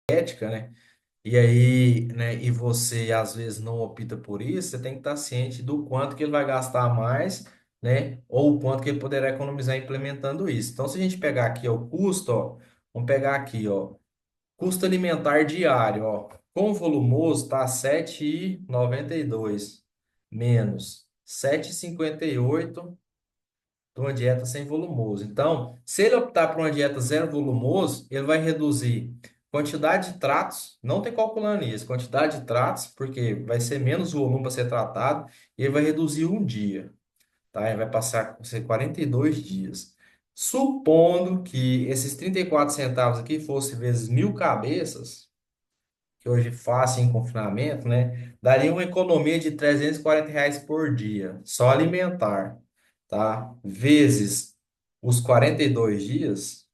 ética, né? E aí, né, e você às vezes não opta por isso, você tem que estar ciente do quanto que ele vai gastar mais, né? Ou o quanto que ele poderá economizar implementando isso. Então, se a gente pegar aqui ó, o custo, ó, vamos pegar aqui, ó, custo alimentar diário, ó, com volumoso tá 7,92 menos 7,58 de uma dieta sem volumoso. Então, se ele optar por uma dieta zero volumoso, ele vai reduzir quantidade de tratos, não tem calculando isso, quantidade de tratos, porque vai ser menos volume para ser tratado, e ele vai reduzir um dia, tá? Ele vai passar a ser 42 dias. Supondo que esses 34 centavos aqui fosse vezes 1.000 cabeças, que hoje fazem em confinamento, né? Daria uma economia de R$ 340 por dia, só alimentar, tá? Vezes os 42 dias,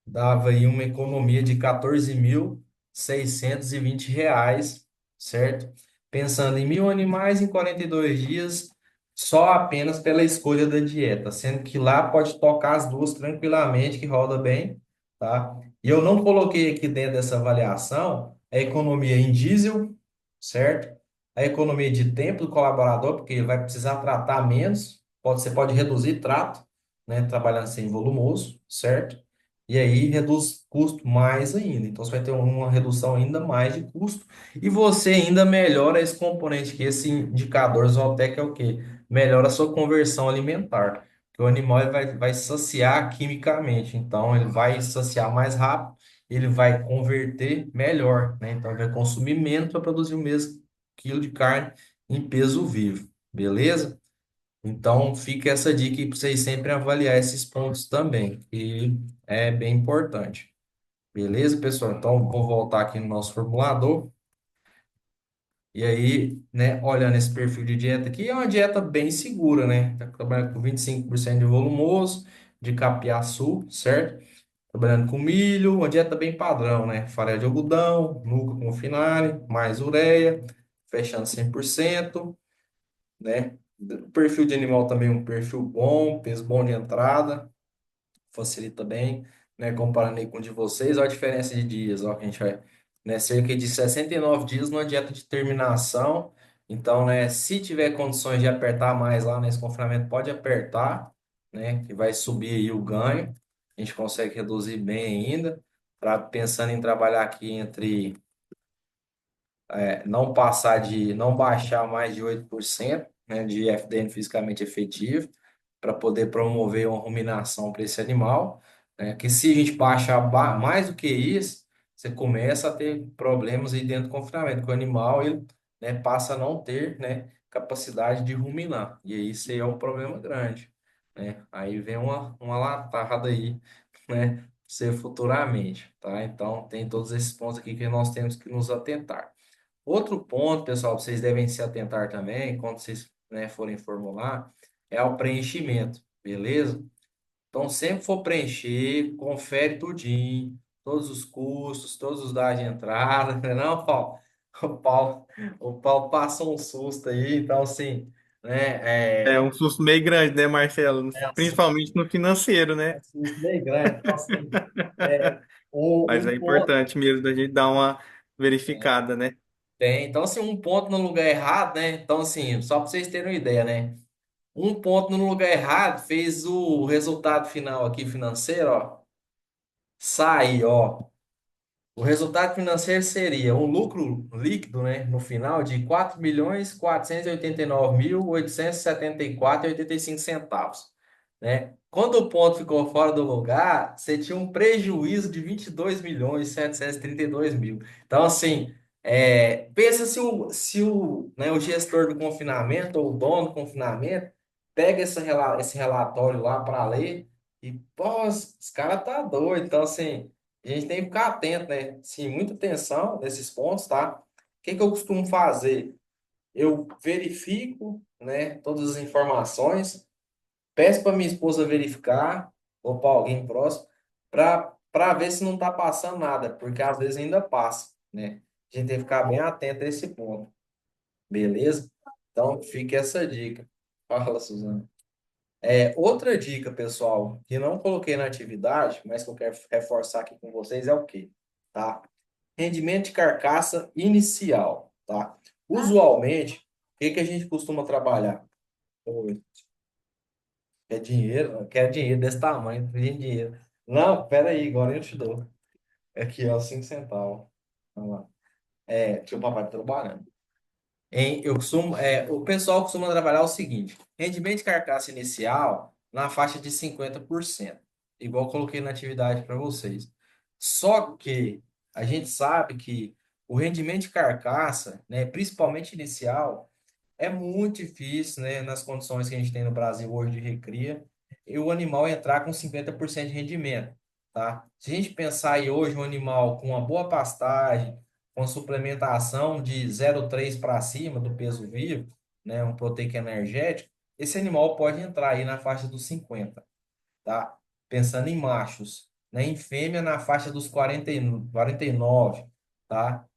dava aí uma economia de R$ 14.620, certo? Pensando em 1.000 animais em 42 dias, só apenas pela escolha da dieta, sendo que lá pode tocar as duas tranquilamente, que roda bem, tá? E eu não coloquei aqui dentro dessa avaliação a economia em diesel, certo? A economia de tempo do colaborador, porque ele vai precisar tratar menos, você pode reduzir trato, né, trabalhando sem volumoso, certo? E aí reduz custo mais ainda. Então você vai ter uma redução ainda mais de custo. E você ainda melhora esse componente, que esse indicador Zotec é o quê? Melhora a sua conversão alimentar. Porque o animal ele vai saciar quimicamente. Então ele vai saciar mais rápido, ele vai converter melhor, né? Então ele vai consumir menos para produzir o mesmo quilo de carne em peso vivo. Beleza? Então, fica essa dica aí para vocês sempre avaliar esses pontos também, que é bem importante. Beleza, pessoal? Então, vou voltar aqui no nosso formulador. E aí, né, olhando esse perfil de dieta aqui, é uma dieta bem segura, né? Tá trabalhando com 25% de volumoso, de capiaçu, certo? Trabalhando com milho, uma dieta bem padrão, né? Farelo de algodão, nuca com finale, mais ureia, fechando 100%, né? O perfil de animal também é um perfil bom, peso bom de entrada, facilita bem, né? Comparando aí com o de vocês, olha a diferença de dias, ó, que a gente vai, né? Cerca de 69 dias numa dieta de terminação. Então, né, se tiver condições de apertar mais lá nesse confinamento, pode apertar, né? Que vai subir aí o ganho. A gente consegue reduzir bem ainda. Pensando em trabalhar aqui entre não baixar mais de 8%, né, de FDN fisicamente efetivo, para poder promover uma ruminação para esse animal, né, que se a gente baixar mais do que isso, você começa a ter problemas aí dentro do confinamento, que o animal ele, né, passa a não ter, né, capacidade de ruminar, e aí isso aí é um problema grande, né? Aí vem uma latada aí, né, ser futuramente, tá? Então tem todos esses pontos aqui que nós temos que nos atentar. Outro ponto, pessoal, que vocês devem se atentar também, quando vocês, né, forem formular, é ao preenchimento, beleza? Então, sempre for preencher, confere tudinho, todos os custos, todos os dados de entrada, né? Não, Paulo? O Paulo, o Paulo passa um susto aí, então, assim, né, É um susto meio grande, né, Marcelo? é um susto, Principalmente no financeiro, é né? um susto meio grande, então, assim, é, um, Mas um é ponto, importante mesmo da gente dar uma verificada, né? então, assim, um ponto no lugar errado, né? Então, assim, só para vocês terem uma ideia, né? Um ponto no lugar errado fez o resultado final aqui financeiro, ó, sair, ó. O resultado financeiro seria um lucro líquido, né, no final de 4.489.874,85 centavos, né? Quando o ponto ficou fora do lugar, você tinha um prejuízo de 22.732.000. Então, assim, pensa se o, né, o gestor do confinamento ou o dono do confinamento pega esse relatório lá para ler e, pô, os caras tá doido. Então, assim, a gente tem que ficar atento, né? Sim, muita atenção nesses pontos, tá? O que que eu costumo fazer? Eu verifico, né, todas as informações, peço para minha esposa verificar, ou para alguém próximo, para ver se não está passando nada, porque às vezes ainda passa, né? A gente tem que ficar bem atento a esse ponto, beleza? Então, fica essa dica. Fala, Suzana. Outra dica, pessoal, que não coloquei na atividade, mas que eu quero reforçar aqui com vocês é o quê? Tá? Rendimento de carcaça inicial, tá? Usualmente, o que que a gente costuma trabalhar? Oi, quer dinheiro? Quer dinheiro desse tamanho, tem dinheiro. Não, pera aí, agora eu te dou. Aqui, ó, 5 centavos. Vamos lá. Deixa o papai tá trabalhando. O pessoal costuma trabalhar o seguinte: rendimento de carcaça inicial na faixa de 50%, igual eu coloquei na atividade para vocês. Só que a gente sabe que o rendimento de carcaça, né, principalmente inicial, é muito difícil, né, nas condições que a gente tem no Brasil hoje de recria, e o animal entrar com 50% de rendimento, tá? Se a gente pensar aí hoje um animal com uma boa pastagem, com suplementação de 0,3 para cima do peso vivo, né, um proteico energético, esse animal pode entrar aí na faixa dos 50, tá? Pensando em machos, né? Em fêmea na faixa dos 49, tá?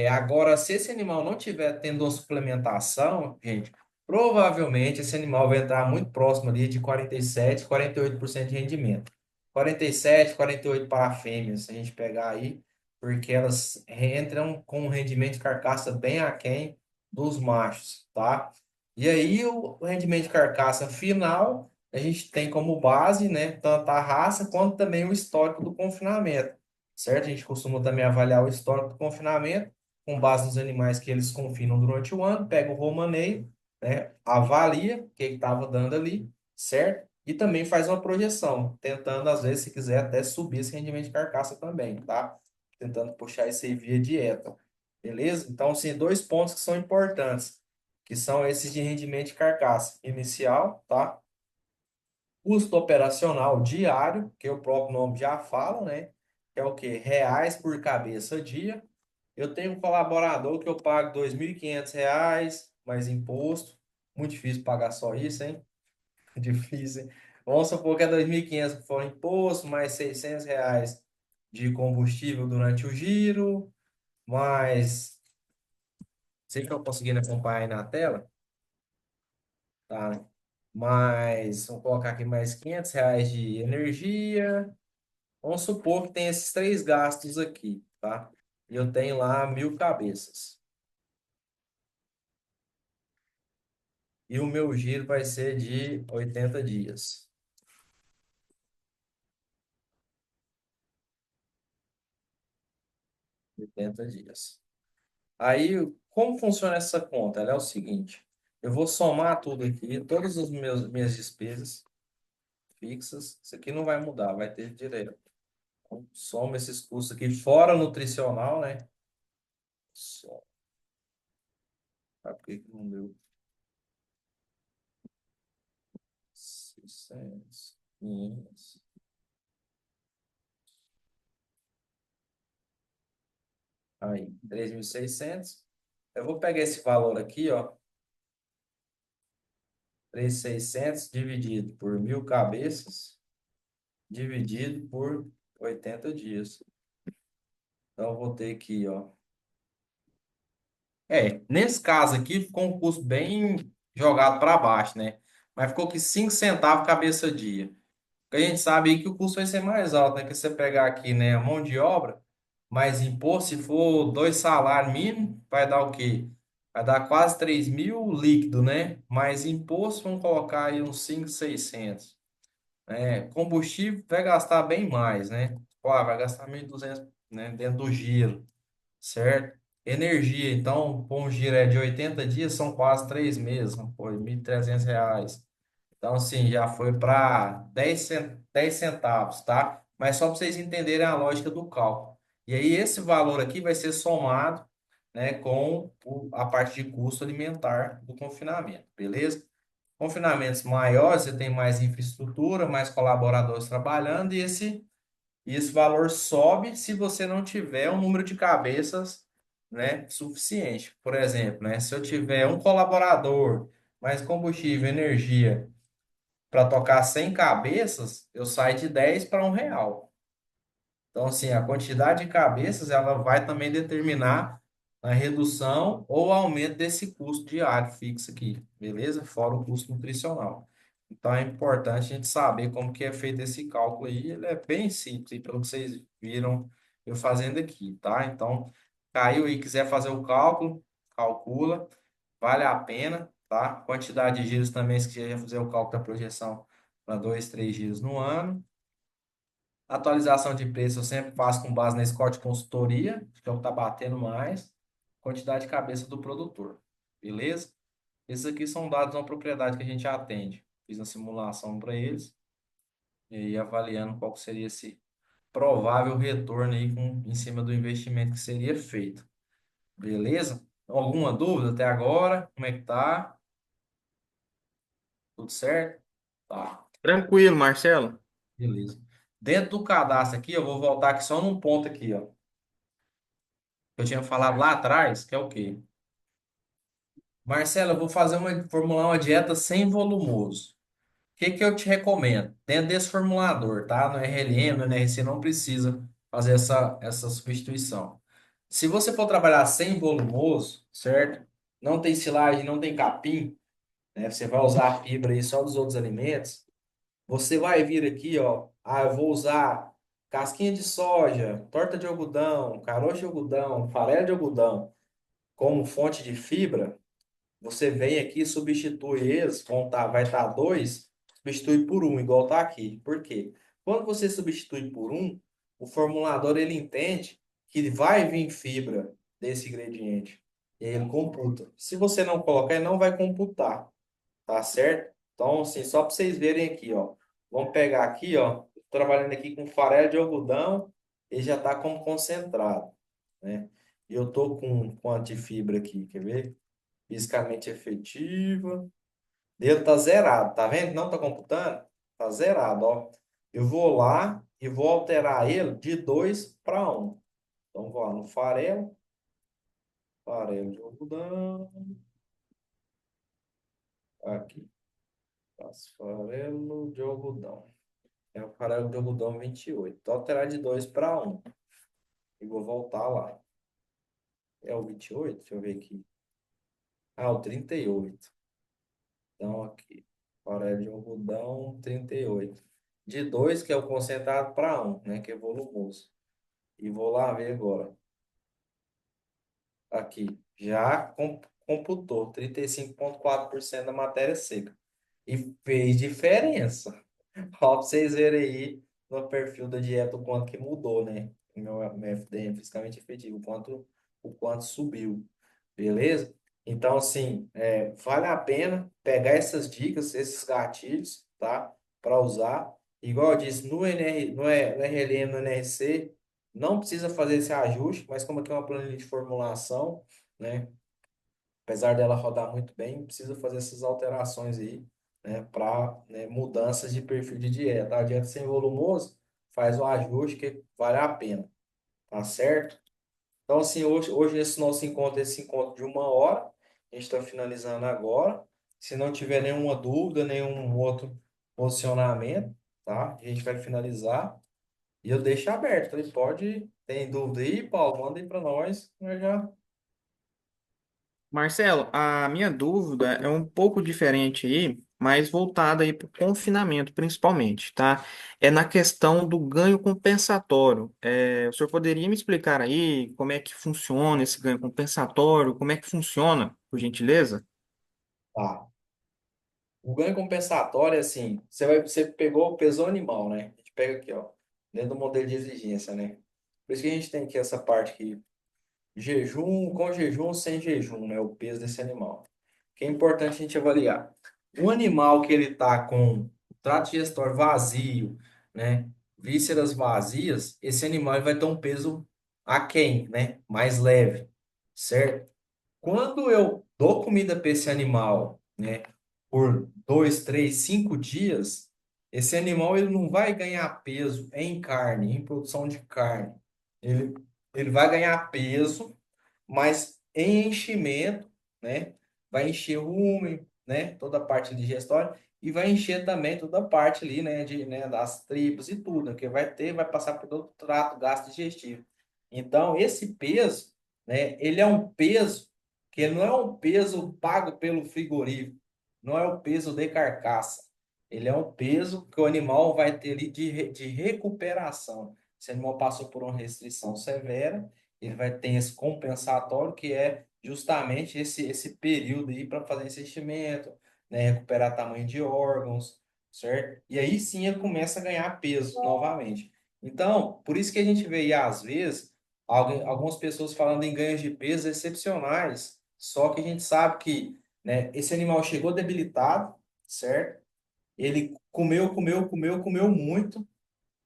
Agora, se esse animal não tiver tendo uma suplementação, gente, provavelmente esse animal vai entrar muito próximo ali de 47, 48% de rendimento. 47, 48 para fêmeas, se a gente pegar aí, porque elas entram com um rendimento de carcaça bem aquém dos machos, tá? E aí o rendimento de carcaça final a gente tem como base, né, tanto a raça quanto também o histórico do confinamento, certo? A gente costuma também avaliar o histórico do confinamento com base nos animais que eles confinam durante o ano, pega o romaneio, né, avalia o que estava dando ali, certo? E também faz uma projeção, tentando, às vezes, se quiser, até subir esse rendimento de carcaça também, tá? Tentando puxar isso aí via dieta, beleza? Então, assim, dois pontos que são importantes, que são esses de rendimento de carcaça inicial, tá? Custo operacional diário, que o próprio nome já fala, né? Que é o quê? Reais por cabeça dia. Eu tenho um colaborador que eu pago R$ 2.500, mais imposto. Muito difícil pagar só isso, hein? Difícil, hein? Vamos supor que é 2.500 que for imposto, mais R$ 600 de combustível durante o giro, mais... Sei que eu conseguindo acompanhar aí na tela, tá? Mais, vamos colocar aqui mais R$ 500 de energia. Vamos supor que tem esses três gastos aqui, tá? E eu tenho lá 1.000 cabeças. E o meu giro vai ser de 80 dias. 80 dias. Aí, como funciona essa conta? Ela é o seguinte: eu vou somar tudo aqui, todas as minhas despesas fixas. Isso aqui não vai mudar, vai ter direto. Então, soma esses custos aqui, fora nutricional, né? Só. Sabe por que que não deu? 600, 500. Aí, 3.600. Eu vou pegar esse valor aqui, ó, 3.600 dividido por 1.000 cabeças, dividido por 80 dias. Então, eu vou ter aqui, ó. Nesse caso aqui, ficou um custo bem jogado para baixo, né? Mas ficou aqui 5 centavos cabeça dia. Porque a gente sabe aí que o custo vai ser mais alto, né? Que você pegar aqui, né, a mão de obra, mais imposto, se for 2 salários mínimos, vai dar o quê? Vai dar quase 3.000 líquido, né? Mais imposto, vamos colocar aí uns 5.600. Combustível vai gastar bem mais, né? Vai gastar 1.200, né? Dentro do giro, certo? Energia, então, com um giro de 80 dias, são quase 3 meses, pô, R$ 1.300. Então, assim, já foi para 10 centavos, tá? Mas só para vocês entenderem a lógica do cálculo. E aí, esse valor aqui vai ser somado, né, com a parte de custo alimentar do confinamento, beleza? Confinamentos maiores, você tem mais infraestrutura, mais colaboradores trabalhando, e esse valor sobe se você não tiver um número de cabeças, né, suficiente. Por exemplo, né, se eu tiver um colaborador, mais combustível, energia para tocar 100 cabeças, eu saio de 10 para R$ 1. Então, assim, a quantidade de cabeças, ela vai também determinar a redução ou aumento desse custo diário fixo aqui, beleza? Fora o custo nutricional. Então é importante a gente saber como que é feito esse cálculo aí. Ele é bem simples, e pelo que vocês viram eu fazendo aqui, tá? Então, caiu aí, quiser fazer o cálculo, calcula, vale a pena, tá? Quantidade de giros também, se quiser fazer o cálculo da projeção para 2, 3 giros no ano. Atualização de preço eu sempre faço com base na Scott Consultoria, que é o que está batendo mais. Quantidade de cabeça do produtor, beleza? Esses aqui são dados de uma propriedade que a gente atende. Fiz a simulação para eles e aí avaliando qual que seria esse provável retorno aí em cima do investimento que seria feito. Beleza? Alguma dúvida até agora? Como é que tá? Tudo certo? Tá, Tranquilo, Marcelo. beleza. Dentro do cadastro aqui, eu vou voltar aqui só num ponto aqui, ó. Que eu tinha falado lá atrás, que é o quê? Marcelo, eu vou formular uma dieta sem volumoso. O que que eu te recomendo? Dentro desse formulador, tá? No RLM, no NRC, não precisa fazer essa substituição. Se você for trabalhar sem volumoso, certo? Não tem silagem, não tem capim, né? Você vai usar a fibra aí só dos outros alimentos. Você vai vir aqui, ó. Ah, eu vou usar casquinha de soja, torta de algodão, caroço de algodão, farelo de algodão como fonte de fibra. Você vem aqui, substitui eles, vai estar dois, substitui por um, igual está aqui. Por quê? Quando você substitui por um, o formulador ele entende que vai vir fibra desse ingrediente. E aí ele computa. Se você não colocar, ele não vai computar, tá certo? Então, assim, só para vocês verem aqui, ó. Vamos pegar aqui, ó. Trabalhando aqui com farelo de algodão, ele já está como concentrado, né? E eu tô com antifibra aqui, quer ver? Fisicamente efetiva. Dedo tá zerado, tá vendo? Não tá computando? Tá zerado, ó. Eu vou lá e vou alterar ele de 2 para 1. Então, vou lá no farelo, farelo de algodão, aqui, faço farelo de algodão. É o farelo de algodão 28. Então, alterar de 2 para 1. E vou voltar lá. É o 28. Deixa eu ver aqui. Ah, o 38. Então, aqui, farelo de algodão 38. De 2 que é o concentrado, para um, né? Que é volumoso. E vou lá ver agora. Aqui, já computou 35,4% da matéria seca. E fez diferença. Ó, pra vocês verem aí no perfil da dieta o quanto que mudou, né? Meu FDM fisicamente efetivo, o quanto subiu. Beleza? Então, assim, vale a pena pegar essas dicas, esses gatilhos, tá? Para usar. Igual eu disse, no RLM, no NRC, não precisa fazer esse ajuste, mas como aqui é uma planilha de formulação, né? Apesar dela rodar muito bem, precisa fazer essas alterações aí, né? Para, né, mudanças de perfil de dieta. A dieta sem volumoso faz o ajuste que vale a pena, tá certo? Então, assim, hoje esse nosso encontro, esse encontro de 1 hora, a gente está finalizando agora. Se não tiver nenhuma dúvida, nenhum outro posicionamento, tá? A gente vai finalizar e eu deixo aberto. Ele pode, tem dúvida aí, Paulo? Manda aí para nós já. Marcelo, a minha dúvida é um pouco diferente aí, mas voltada aí para o confinamento, principalmente, tá? É na questão do ganho compensatório. O senhor poderia me explicar aí como é que funciona esse ganho compensatório? Como é que funciona, por gentileza? Tá. O ganho compensatório é assim, você pegou o peso animal, né? A gente pega aqui, ó, dentro do modelo de exigência, né? Por isso que a gente tem aqui essa parte aqui, jejum, com jejum ou sem jejum, né? O peso desse animal. Que é importante a gente avaliar. Um animal que ele está com o trato digestório vazio, né? Vísceras vazias, esse animal ele vai ter um peso aquém, né? Mais leve, certo? Quando eu dou comida para esse animal, né, por 2, 3, 5 dias, esse animal ele não vai ganhar peso em carne, em produção de carne. Ele, ele vai ganhar peso, mas em enchimento, né? Vai encher o rumen, né? Toda a parte digestória e vai encher também toda a parte ali, né, das tripas e tudo, né, que vai passar por todo o trato gastrodigestivo. Então, esse peso, né, ele é um peso que não é um peso pago pelo frigorífico, não é o peso de carcaça. ele é um peso que o animal vai ter ali de recuperação. Se o animal passou por uma restrição severa, ele vai ter esse compensatório, que é justamente esse período aí para fazer esse enchimento, né, recuperar tamanho de órgãos, certo? E aí sim ele começa a ganhar peso novamente. Então, por isso que a gente vê aí, às vezes, algumas pessoas falando em ganhos de peso excepcionais, só que a gente sabe que, né, esse animal chegou debilitado, certo? Ele comeu muito,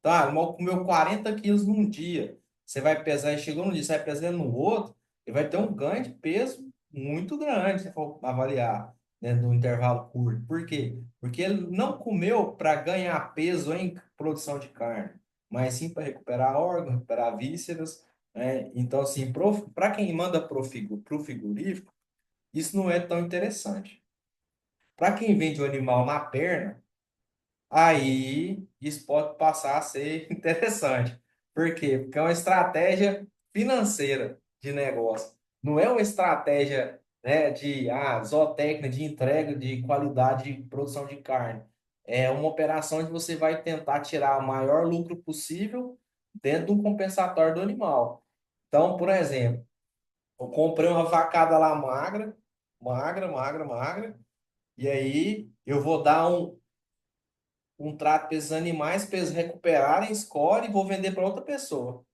tá? O animal comeu 40 quilos num dia. Você vai pesar, e chegou num dia, você vai pesando no outro, ele vai ter um ganho de peso muito grande, se for avaliar, né, no intervalo curto. Por quê? Porque ele não comeu para ganhar peso em produção de carne, mas sim para recuperar órgãos, recuperar vísceras, né? Então, assim, para quem manda para o frigorífico, isso não é tão interessante. Para quem vende o animal na perna, aí isso pode passar a ser interessante. Por quê? Porque é uma estratégia financeira de negócio. Não é uma estratégia, né, de zootécnica, de entrega de qualidade de produção de carne. É uma operação onde você vai tentar tirar o maior lucro possível dentro do compensatório do animal. Então, por exemplo, eu comprei uma vacada lá magra, magra, e aí eu vou dar um trato para esses animais, para eles recuperarem, escolhe e vou vender para outra pessoa,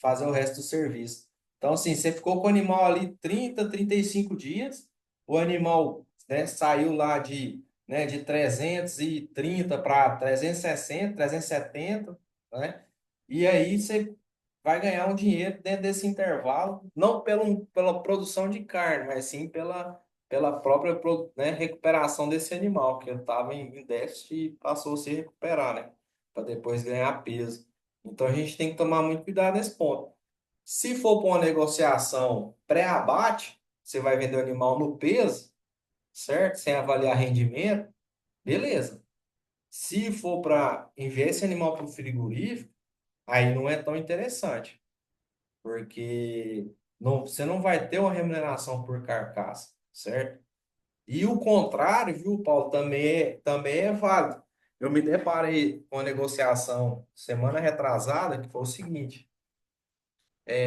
fazer o resto do serviço. Então, assim, você ficou com o animal ali 35 dias, o animal, né, saiu lá de 330 para 360, 370, né? E aí você vai ganhar um dinheiro dentro desse intervalo, não pela produção de carne, mas sim pela própria, né, recuperação desse animal, que ele estava em déficit e passou a se recuperar, né? Para depois ganhar peso. Então a gente tem que tomar muito cuidado nesse ponto. Se for para uma negociação pré-abate, você vai vender o animal no peso, certo? Sem avaliar rendimento, beleza. Se for para enviar esse animal para o frigorífico, aí não é tão interessante, porque você não vai ter uma remuneração por carcaça, certo? E o contrário, viu, Paulo, também é válido. Eu me deparei com uma negociação semana retrasada que foi o seguinte: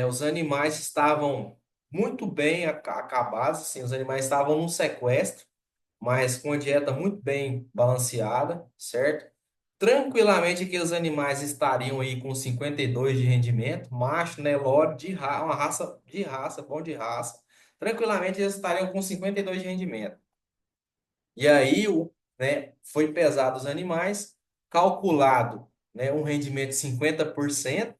os animais estavam muito bem acabados, assim, os animais estavam num sequestro, mas com uma dieta muito bem balanceada, certo? Tranquilamente aqueles animais estariam aí com 52 de rendimento, macho, Nelore, uma raça, bom de raça. Tranquilamente eles estariam com 52 de rendimento. E aí, foi pesado os animais, calculado, né, um rendimento de 50%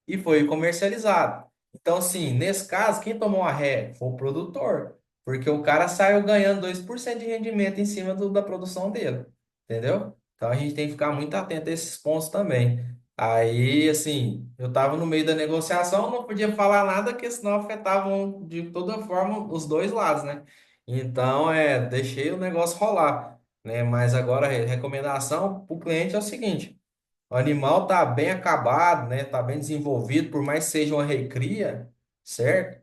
e foi comercializado. Então, assim, nesse caso, quem tomou a ré foi o produtor, porque o cara saiu ganhando 2% de rendimento em cima da produção dele, entendeu? Então, a gente tem que ficar muito atento a esses pontos também. Aí, assim, eu estava no meio da negociação, não podia falar nada, porque senão afetavam de toda forma os dois lados, né? Então, deixei o negócio rolar, né? Mas agora, a recomendação para o cliente é o seguinte: o animal tá bem acabado, né? Tá bem desenvolvido, por mais que seja uma recria, certo?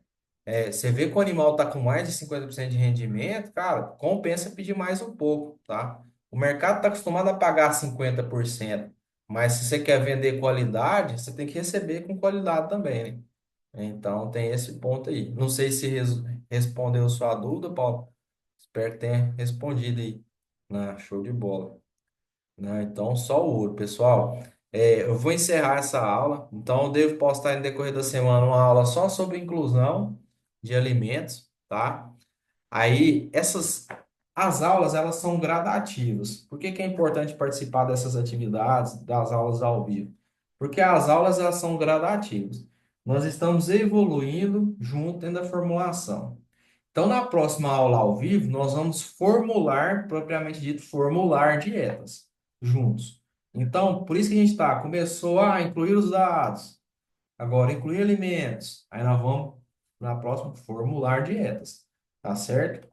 Você vê que o animal tá com mais de 50% de rendimento, cara, compensa pedir mais um pouco, tá? O mercado tá acostumado a pagar 50%, mas se você quer vender qualidade, você tem que receber com qualidade também, né? Então tem esse ponto aí. Não sei se respondeu sua dúvida, Paulo. Espero que tenha respondido aí. Show de bola, né? Então, só o ouro, pessoal. Eu vou encerrar essa aula. Então, eu devo postar no decorrer da semana uma aula só sobre inclusão de alimentos, tá? Aí, as aulas, elas são gradativas. Por que que é importante participar dessas atividades, das aulas ao vivo? Porque as aulas, elas são gradativas. Nós estamos evoluindo junto dentro da formulação. Então, na próxima aula ao vivo, nós vamos formular, propriamente dito, formular dietas juntos. Então, por isso que a gente começou a incluir os dados, agora incluir alimentos. Aí nós vamos, na próxima, formular dietas, tá certo?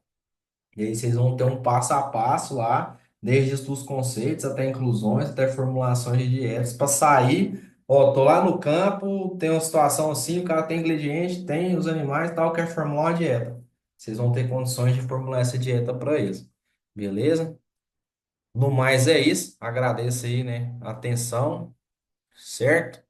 E aí vocês vão ter um passo a passo lá, desde os conceitos até inclusões, até formulações de dietas, para sair. Ó, tô lá no campo, tem uma situação assim, o cara tem ingrediente, tem os animais e tal, quer formular uma dieta. Vocês vão ter condições de formular essa dieta para eles. Beleza? No mais é isso. Agradeço aí, né, a atenção, certo?